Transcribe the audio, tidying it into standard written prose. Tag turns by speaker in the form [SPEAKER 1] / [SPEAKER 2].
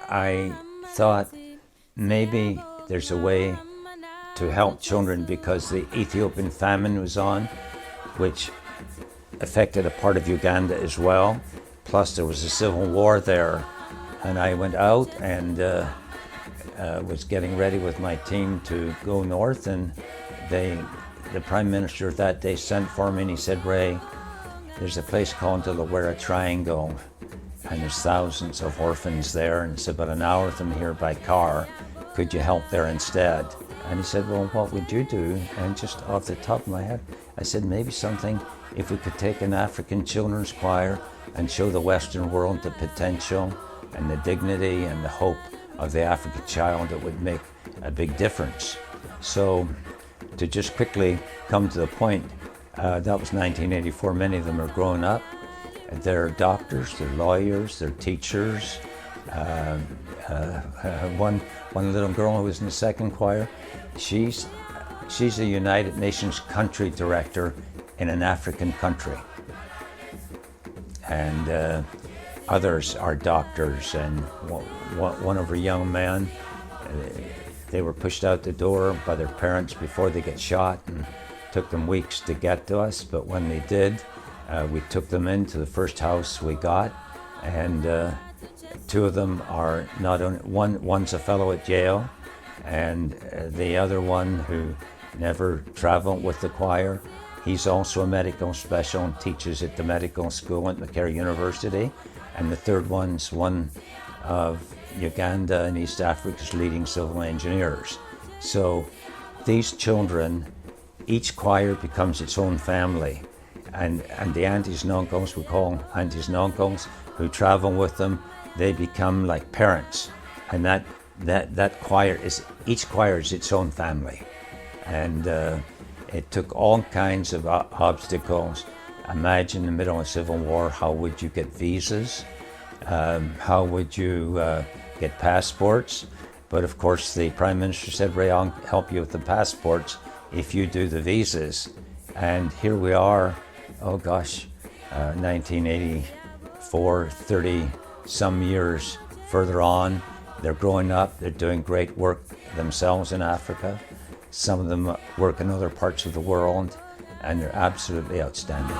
[SPEAKER 1] I thought maybe there's a way to help children because the Ethiopian famine was on, which affected a part of Uganda as well. Plus there was a civil war there. And I went out and was getting ready with my team to go north, and the Prime Minister that day sent for me and he said, "Ray, there's a place called the Lawera Triangle, and there's thousands of orphans there, and it's about an hour from here by car. Could you help there instead?" And he said, "Well, what would you do?" And just off the top of my head, I said, maybe something, if we could take an African children's choir and show the Western world the potential and the dignity and the hope of the African child, it would make a big difference. So to just quickly come to the point, that was 1984. Many of them are grown up. They're doctors, they're lawyers, they're teachers. One little girl who was in the second choir, she's a United Nations country director in an African country. And others are doctors, and one of her young men, they were pushed out the door by their parents before they get shot, and took them weeks to get to us, but when they did, we took them into the first house we got, and two of them are not only, one's a fellow at Yale, and the other one who never traveled with the choir, he's also a medical special and teaches at the medical school at McCary University. And the third one's one of Uganda and East Africa's leading civil engineers. So these children, each choir becomes its own family. And the aunties and uncles, we call them aunties and uncles, who travel with them, they become like parents. And that choir each choir is its own family. And it took all kinds of obstacles. Imagine in the middle of a civil war, how would you get visas? How would you get passports? But of course the Prime Minister said, "Ray, I'll help you with the passports if you do the visas." And here we are, 1984, 30 some years further on. They're growing up, they're doing great work themselves in Africa. Some of them work in other parts of the world, and they're absolutely outstanding.